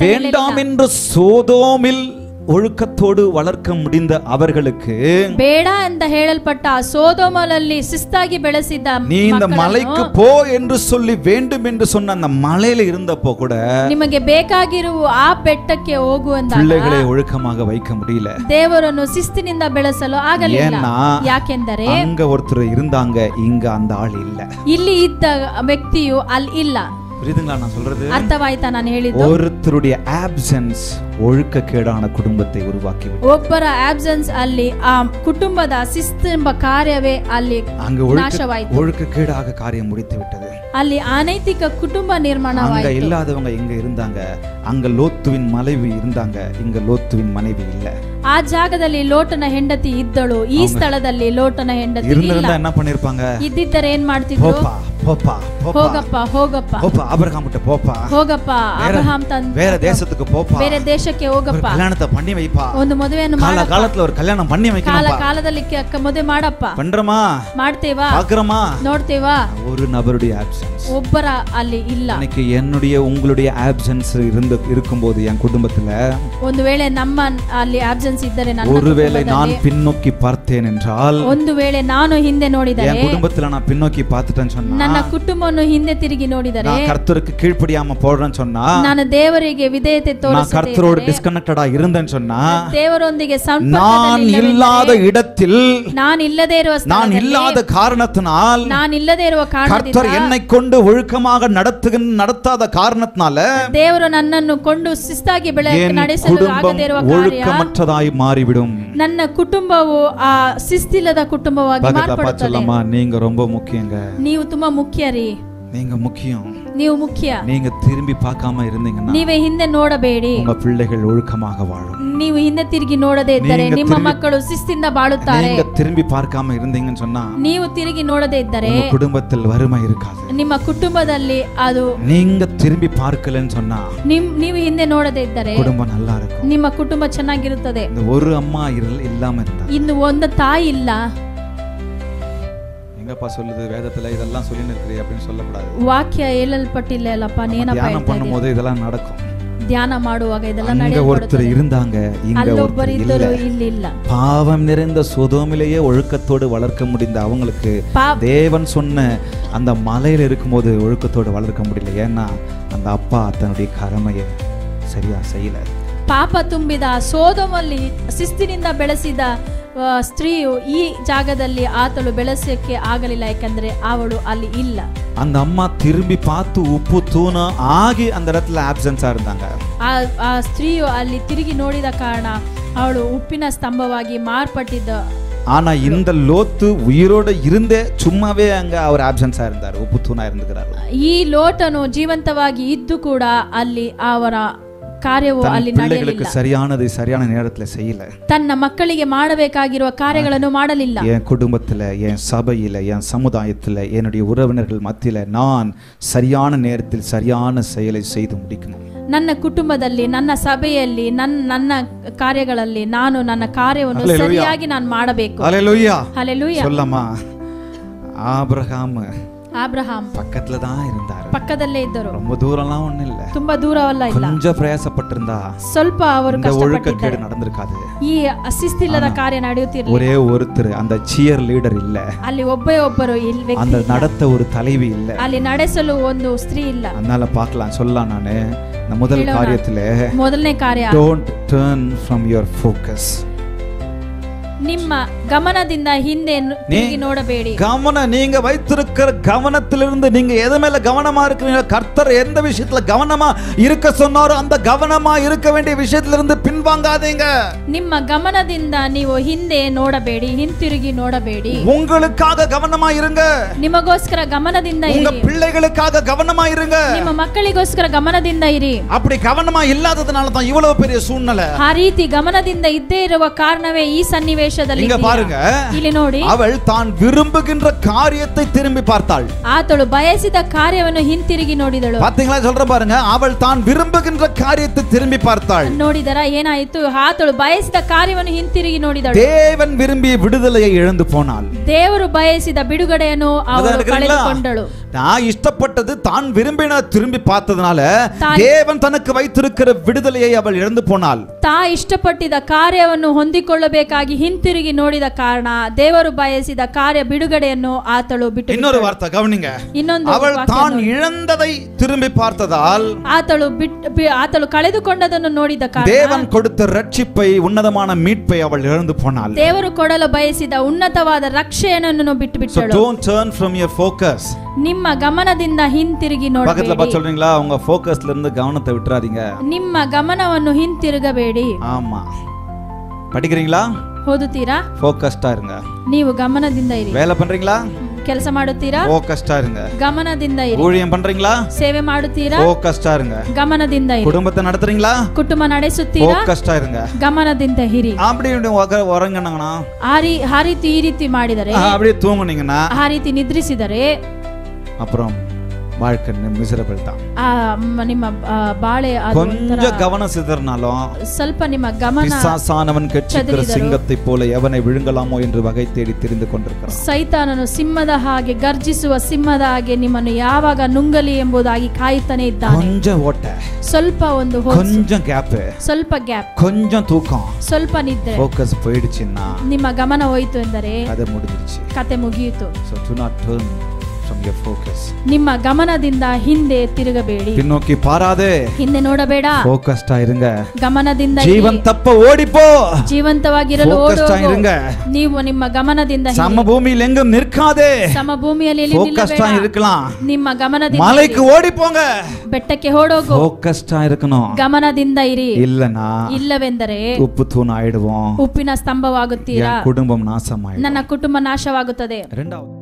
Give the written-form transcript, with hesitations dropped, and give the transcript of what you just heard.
வேண்டாம் என்று சோதோமில் ஒழுக்கத்தோடு வளர்க்க முடிந்த அவர்களுக்கு ಬೇಡ ಅಂತ ಹೇಳಲ್ಪಟ್ಟ ಸೋದೋಮನಲ್ಲಿ ಶಿಸ್ತಾಗಿ ಬೆಳೆಸಿದ நீ இந்த மலைக்கு போ என்று சொல்லி வேண்டும் என்று சொன்ன அந்த மலையில இருந்தப்போ கூட ನಿಮಗೆ ಬೇಕಾಗಿರುವ ಆ ಬೆಟ್ಟಕ್ಕೆ ಹೋಗು ಅಂದಾಗ பிள்ளைகளை ஒழுக்கமாக வைக்க முடியல. ದೇವರನ್ನು ಶಿಸ್ತಿನಿಂದ ಬೆಳೆಸಲು ಆಗಲಿಲ್ಲ. ಯಾಕೆಂದರೆ அங்க ஒருத்தர் இருந்தாங்க, இங்க அந்த ஆள் இல்ல. ಇಲ್ಲಿ ಇದ್ದ ವ್ಯಕ್ತಿಯು ಅಲ್ಲಿ ಇಲ್ಲ. புரியுதுங்களா நான் சொல்றது? ಅರ್ಥವಾಯ್ತಾ ನಾನು ಹೇಳಿದ್ದು? ஒருத்தருடைய ஆப்சென்ஸ் ஒழுக்கக்கேடான குடும்பத்தை உருவாக்கி விட்டது. ಒಬ್ಬರ ಆಬ್ಸೆನ್ಸ್ ಅಲ್ಲಿ ಆ ಕುಟುಂಬದ ಶಿಸ್ತು ಎಂಬ ಕಾರ್ಯವೇ ಅಲ್ಲಿ ನಾಶವಾಯಿತು. ஒழுக்கக்கேடாக காரியம் முடித்து விட்டது. ಅಲ್ಲಿ ಅನೈತಿಕ ಕುಟುಂಬ ನಿರ್ಮಾಣವಾಯಿತು. அங்க இல்லாதவங்க எங்க இருந்தாங்க? அங்க லோத்துவின் மனைவி இருந்தாங்க, இங்க லோத்துவின் மனைவி இல்ல. ಆ ಜಾಗದಲ್ಲಿ ಲೋಟನ ಹೆಂಡತಿ ಇದ್ದಳು, ಈ ಸ್ಥಳದಲ್ಲಿ ಲೋಟನ ಹೆಂಡತಿ ಇಲ್ಲ. என்ன பண்ணிருப்பாங்க? ಇದ್ದಿದ್ದರೆ ಏನ್ ಮಾಡ್ತಿದ್ರು? போப்பா ಹೋಗಪ್ಪ ಹೋಗಪ್ಪ போப்பா ஆபிரகாம் கிட்ட போப்பா, ಹೋಗಪ್ಪ ಅಬ್ರಹಾಂ ತಂದೆ வேற தேசத்துக்கு போப்பா, ಬೇರೆ ದೇಶಕ್ಕೆ ಹೋಗಪ್ಪ, கல்யாணத்தை பண்ணி வைப்பா, ಒಂದು ಮದುವೆಯನ್ನು ಕಾಲ ಕಾಲத்துல ஒரு கல்யாணம் பண்ணி வைக்கணும்ப்பா, ಕಾಲದಲ್ಲಿ ಮದುವೆ ಮಾಡಪ್ಪ, பண்றமா ಮಾಡ್ತೇವಾ, பார்க்கறமா, ನೋಡ್ತೇವಾ. ஒரு நபருடைய ஆப்சென்ஸ் ಒಬ್ಬರ ಅಲ್ಲಿ ಇಲ್ಲ. எனக்கு என்னுடைய உங்களுடைய ஆப்சென்ஸ் இருக்கும்போது என் குடும்பத்துல ಒಂದು ವೇಳೆ ನಮ್ಮ ಅಲ್ಲಿ ಆಬ್ಸೆನ್ಸ್ ಇದ್ದರೆ, ನನ್ನ ஒருவேளை நான் பின்னோக்கி பார்த்தேன் என்றால், ಒಂದು ವೇಳೆ ನಾನು ಹಿಂದೆ ನೋಡಿದರೆ, என் குடும்பத்துல நான் பின்னோக்கி பார்த்துட்டேன்னு சொன்னா, ನನ್ನ ಕುಟುಂಬವನ್ನು ಹಿಂದೆ ತಿರುಗಿ ನೋಡಿದರೆ, நான் கர்த்தருக்கு கீழ்ப்படியாம போறேன்னு சொன்னா, ನಾನು ದೇವರಿಗೆ ವಿಧೇಯತೆ நான் ತೋರಿಸದೆ, கர்த்தரோடு டிஸ்கனெக்டடா இருந்தேன்னு சொன்னா, ದೇವರೊಂದಿಗೆ நான் இல்லாத இடத்தில், நான் ಇಲ್ಲದೇ ಇರುವ நான் இல்லாத காரணத்தினால், நான் ಇಲ್ಲದೇ ಇರುವ கர்த்தர் ಕಾರಣದಿಂದ, என்னை கொண்டு ஒழுக்கமாக நடத்தாத காரணத்தினால ದೇವರು ನನ್ನನ್ನು ಕೊಂಡು ಶಿಸ್ತಾಗಿ ನಡೆಸಲು ಆಗದೇ ಇರುವ ಕಾರ್ಯ, ஒழுக்கமற்றதாய் மாறிவிடும். ನನ್ನ ಕುಟುಂಬವು ಆ ಶಿಸ್ತಿಲ್ಲದ ಕುಟುಂಬವಾಗಿ ಮಾರ್ಪಡುತ್ತದೆ. நீங்க ரொம்ப முக்கியங்க. ನೀವು ತುಂಬಾ ಮುಖ್ಯ ರೀ. நீங்க முக்கியம். ನೀವು ಮುಖ್ಯ. நீங்க திரும்பி பார்க்காம இருந்தீங்கன்னா, ನೀವೇ ಹಿಂದೆ ನೋಡಬೇಡಿ, உங்க பிள்ளைகள் ஒழுக்கமாக வாழும். ನೀವು ಹಿಂದೆ ತಿರುಗಿ ನೋಡದೇ ಇದ್ದರೆ ನಿಮ್ಮ ಮಕ್ಕಳು ಶಿಸ್ತಿಂದ ಬಾಳುತ್ತಾರೆ. நீங்க திரும்பி பார்க்காம இருந்தீங்கன்னு சொன்னா, ನೀವು ತಿರುಗಿ ನೋಡದೇ ಇದ್ದರೆ உங்க குடும்பத்தில் வறுமை இருக்காது. ನಿಮ್ಮ ಕುಟುಂಬದಲ್ಲಿ ಅದು, நீங்க திரும்பி பார்க்கலன்னு சொன்னா, ನೀವು ಹಿಂದೆ ನೋಡದೇ ಇದ್ದರೆ குடும்பம் நல்லா இருக்கும். ನಿಮ್ಮ ಕುಟುಂಬ ಚೆನ್ನಾಗಿರುತ್ತದೆ. இந்த ஒரு அம்மா இல்லாம இருந்தா, ಇನ್ನು ಒಂದು ತಾಯಿ ಇಲ್ಲ. எங்கப்பா சொல்லுது வேதத்துல இதெல்லாம் சொல்லின்னு இருக்கிறீ அப்படின்னு சொல்லக்கூடாது. ವಾಕ್ಯ ಹೇಳಲ್ಪಟ್ಟಿಲ್ಲ ಅಲ್ಲಪ್ಪ, தியானம் பண்ணும்போது இதெல்லாம் நடக்கும். ಧ್ಯಾನ ಮಾಡುವಾಗ ಇದೆಲ್ಲ ನಡೆಯುತ್ತದೆ. ஒருத்தர் இருந்தாங்க, இங்க ஒருத்தர் இல்ல. பாவம் நிறைந்த சோதோமிலேயே ஒழுக்கத்தோடு வளர்க்க முடிந்த அவங்களுக்கு தேவன் சொன்ன அந்த மலையில இருக்கும்போது ஒழுக்கத்தோடு வளர்க்க முடியல. ஏன்னா அந்த அப்பா தன்னுடைய கடமையை சரியா செய்யல. ಪಾಪ ತುಂಬಿದ ಸೋದೋಮಲ್ಲಿ ಶಿಸ್ತಿನಿಂದ ಬೆಳೆಸಿದ ಸ್ತ್ರೀಯು ಈ ಜಾಗದಲ್ಲಿ ಆತಳು ಬೆಳೆಸಕ್ಕೆ ಆಗಲಿಲ್ಲ, ಯಾಕಂದ್ರೆ ಅವಳು ಅಲ್ಲಿ ಇಲ್ಲ. அந்த அம்மா திரும்பி பார்த்து உப்பு தூணா ஆகி அந்த இடத்துல ஆப்சென்ஸா இருந்தாங்க. ಆ ಸ್ತ್ರೀಯು ಅಲ್ಲಿ ತಿರುಗಿ ನೋಡಿದ ಕಾರಣ ಅವಳು ಉಪ್ಪಿನ ಸ್ತಂಭವಾಗಿ ಮಾರ್ಪಟ್ಟಿದ್ದ. ஆனா இந்த லோத்து உயிரோட இருந்தே சும்மாவே அங்க அவர் ஆப்சென்ஸா இருந்தார், உப்பு தூணா இருந்துக்கிறார். ಈ ಲೋಟನು ಜೀವಂತವಾಗಿ ಇದ್ದು ಕೂಡ ಅಲ್ಲಿ ಅವರ ಕಾರ್ಯವು ಅಲ್ಲಿ ನಡೆಯಲಿಲ್ಲ. சரியான நேரத்துல செய்யல. ತನ್ನ ಮಕ್ಕಳಿಗೆ ಮಾಡಬೇಕಾಗಿರುವ ಕಾರ್ಯಗಳನ್ನು ಮಾಡಲಿಲ್ಲ. என் குடும்பத்துல, என் சபையில, என் சமுதாயத்துல, என்னுடைய உறவினர்கள் மத்தியில நான் சரியான நேரத்தில் சரியான செயலை செய்து முடிக்கணும். ನನ್ನ ಕುಟುಂಬದಲ್ಲಿ, ನನ್ನ ಸಭೆಯಲ್ಲಿ, ನನ್ನ ಕಾರ್ಯಗಳಲ್ಲಿ ನಾನು ನನ್ನ ಕಾರ್ಯವನ್ನು ಸರಿಯಾಗಿ ನಾನು ಮಾಡಬೇಕು. ஹல்லேலூயா. ஹல்லேலூயா. சொல்லமா, ஆபிரகாம் பக்கத்துல தான் இருந்தார், பக்கದಲ್ಲೇ ಇದ್ದರು. ரொம்ப தூரம்லாம் ஒண்ணு இல்ல, ತುಂಬಾ ದೂರವಲ್ಲ ಇಲ್ಲ. கொஞ்சம் பிரயாசப்பட்டிருந்தா ಸ್ವಲ್ಪ ಅವರು ஒழுக்கக்கேடு நடந்திருக்காது. ಈ ಅಶಿಸ್ತಿಲ್ಲದ ಕಾರ್ಯ ನಡೆಯುತ್ತಿರಲಿಲ್ಲ. ஒரே ஒருத்தர், அந்த ಚಿಯರ್ ಲೀಡರ್ ಇಲ್ಲ, ಅಲ್ಲಿ ಒಬ್ಬರು ವ್ಯಕ್ತಿ, அந்த நடத்த ஒரு தலைவி இல்ல, ಅಲ್ಲಿ ನಡೆಸಲು ಒಂದು ಸ್ತ್ರೀ ಇಲ್ಲ. அதனால பார்க்கலாம் சொல்லலாம் நானு இந்த முதல் காரியத்திலே, ಮೊದಲನೇ ಕಾರ್ಯ, don't turn from your focus. ನಿಮ್ಮ ಗಮನದಿಂದ ಹಿಂದೆ ತಿರುಗಿ ನೋಡಬೇಡಿ. கவனம், நீங்க வைத்திருக்கிற கவனத்திலிருந்து நீங்க எது மேல கவனமா இருக்கிறீங்க, கர்த்தர் எந்த விஷயத்துல கவனமா இருக்க சொன்னாரோ அந்த கவனமா இருக்க வேண்டிய விஷயத்திலிருந்து பின்வாங்காதீங்க. ನಿಮ್ಮ ಗಮನದಿಂದ ನೀವು ಹಿಂದೆ ನೋಡಬೇಡಿ, ಹಿಂತಿರುಗಿ ನೋಡಬೇಡಿ. உங்களுக்காக கவனமா இருங்க. ನಿಮಗೋಸ್ಕರ ಗಮನದಿಂದ ಇರಿ. உங்க பிள்ளைகளுக்காக கவனமா இருங்க. ನಿಮ್ಮ ಮಕ್ಕಳಿಗೋಸ್ಕರ ಗಮನದಿಂದ ಇರಿ. அப்படி கவனமா இல்லாததனால தான் இவ்வளவு பெரிய சூழ்நிலை. ಆ ರೀತಿ ಗಮನದಿಂದ ಇದ್ದೇ ಇರುವ ಕಾರಣವೇ ಈ ಸನ್ನಿವೇಶದಲ್ಲಿ. இங்க பாருங்க, ಇಲ್ಲಿ ನೋಡಿ, அவள் தான் விரும்புகின்ற காரியத்தை திரும்பி பார்த்தாள். ಆತಳು ಬಯಸಿದ ಕಾರ್ಯವನ್ನು ಹಿಂತಿರುಗಿ ನೋಡಿದಳು. பாத்தீங்களா, சொல்ற பாருங்க, அவள் தான் விரும்புகின்ற காரியத்தை திரும்பி பார்த்தாள். ನೋಡಿದರಾ ಏನಾಯಿತು? ಆತಳು ಬಯಸಿದ ಕಾರ್ಯವನ್ನು ಹಿಂತಿರುಗಿ ನೋಡಿದಳು. தேவன் விரும்பிய விடுதலையை இழந்து போனாள். ದೇವರು ಬಯಸಿದ ಬಿಡುಗಡೆಯನ್ನು ಅವಳು ಕಳೆದುಕೊಂಡಳು. நான் இஷ்டப்பட்டது தான் விரும்பின திரும்பி பார்த்ததுனால தேவன் தனக்கு வைத்திருக்கிற விடுதலையை அவள் இழந்து போனாள். ತಾ ಇಷ್ಟಪಟ್ಟಿದ ಕಾರ್ಯವನ್ನು ಹೊಂದಿಕೊಳ್ಳಬೇಕಾಗಿ ಹಿಂತಿರುಗಿ ನೋಡಿದ ಕಾರಣ ದೇವರು ಬಯಸಿದ ಕಾರ್ಯ ಬಿಡುಗಡೆಯನ್ನು ಆತಳು ಬಿಟ್ಟು. ಇನ್ನೊಂದು ವಾರ್ತೆ ಗಮನಿங்க. ಅವಳು ತಾನು ಇழந்ததை திரும்பி பார்த்ததால் ಆತಳು ಕಳೆದುಕೊಂಡದನ್ನು ನೋಡಿದ ಕಾರಣ தேவன் கொடுத்த ரட்சிப்பை ಉನ್ನತமான மீட்பை அவள் இழந்து போனாள். ದೇವರು ಕೊಡಲು ಬಯಸಿದ ಉನ್ನತವಾದ ರಕ್ಷಣೆಯನ್ನು ಬಿಟ್ಟುಬಿಟ್ಟಳು. So don't turn from your focus. ನಿಮ್ಮ ಗಮನದಿಂದ ಹಿಂತಿರುಗಿ ನೋಡಬೇಡಿ. பக்கத்துல பார்த்து சொல்றீங்களா, உங்க ஃபோக்கஸ்ல இருந்து கவனத்தை விட்டுறாதீங்க. ನಿಮ್ಮ ಗಮನವನ್ನು ಹಿಂತಿರುಗಬೇಡಿ. ஆமா. படிக்கிறீங்களா? ಓದುತ್ತೀರಾ? ಫೋಕಸ್டா இருங்க. ನೀವು ಗಮನದಿಂದ ಇರಿ. வேலை பண்றீங்களா? ಕೆಲಸ ಮಾಡುತ್ತೀರಾ? ಫೋಕಸ್டಾ இருங்க. ಗಮನದಿಂದ ಇರಿ. ஊழியம் பண்றீங்களா? ಸೇವೆ ಮಾಡುತ್ತೀರಾ? ಫೋಕಸ್டಾ இருங்க. ಗಮನದಿಂದ ಇರಿ. குடும்பத்தை நடத்துறீங்களா? ಕುಟುಂಬ ನಡೆಸುತ್ತೀರಾ? ಫೋಕಸ್டಾ இருங்க. ಗಮನದಿಂದ ಇರಿ. அப்படி உறங்கணும்னா, ಆ ರೀತಿ ಈ ರೀತಿ ಮಾಡಿದರೆ, அப்படியே தூங்குனீங்கன்னா, ಆ ರೀತಿ ನಿದ್ರಿಸಿದರೆ அப்புறம் வாழ்க்கை மிசரபிள் தான். ನಿಮ್ಮ ಬಾಳೆ கொஞ்ச கவனம் சிதறினாலும் ಸ್ವಲ್ಪ ನಿಮ್ಮ ಗಮನ பிசாசானவன் கெச்சிக்கிற சிங்கத்தை போல எவனை விழுங்கலாமோ என்று வகை தேடி தெரிந்து கொண்டிருக்கிறான். ಸೈತಾನನು ಸಿಂಹದ ಹಾಗೆ ಗರ್ಜಿಸುವ ಸಿಂಹದ ಹಾಗೆ ನಿಮ್ಮನ್ನು ಯಾವಾಗ ನುಂಗಲಿ ಎಂಬುದಾಗಿ ಕಾಯುತ್ತಾನೆ ಇದ್ದಾನೆ. கொஞ்சம் ஓட்ட, ಸ್ವಲ್ಪ ಒಂದು கொஞ்சம் ಗ್ಯಾಪ್, ಸ್ವಲ್ಪ ಗ್ಯಾಪ್, கொஞ்சம் தூக்கம், ಸ್ವಲ್ಪ ನಿದ್ರೆ, ಫೋಕಸ್ போயிடுச்சுன்னா ನಿಮ್ಮ ಗಮನ ಹೋಯಿತು ಎಂದರೆ ಕಥೆ ಮುಗಿದಿರುச்சு. ಕತೆ ಮುಗಿಯಿತು. So do not turn from your focus. ನಿಮ್ಮ ಗಮನದಿಂದ ಹಿಂದೆ ತಿರುಗಬೇಡಿ. பின்னோக்கி பாராதே, ಹಿಂದೆ ನೋಡಬೇಡ. ಫೋಕಸ್டா இருங்க. ಗಮನದಿಂದ ಜೀವನ್ ತಪ್ಪ ಓಡಿಪೋ. ಜೀವಂತವಾಗಿರಲು ಫೋಕಸ್டಾ இருங்க. ನೀವು ನಿಮ್ಮ ಗಮನದಿಂದ ಸಮಭೂಮಿயில் எங்கும் நிற்காதே. ಸಮಭೂಮಿಯಲ್ಲಿ ಫೋಕಸ್டா இருக்கலாம். ನಿಮ್ಮ ಗಮನದಿಂದ மலைக்கு ஓடி போங்க. ಬೆಟ್ಟಕ್ಕೆ ಓಡೋಗು. ಫೋಕಸ್டா இருக்கணும். ಗಮನದಿಂದ ಇರಿ. இல்லனா ಇಲ್ಲವೆಂದರೆ ಉಪ್ಪು ತೂಣ ಆயிடுவோம். ಉಪ್ಪಿನ ಸ್ತಂಭವಾಗುತ್ತೀರಾ. குடும்பம் நாசமாயிடும். ನನ್ನ ಕುಟುಂಬ ನಾಶವಾಗುತ್ತದೆ. இரண்டாவது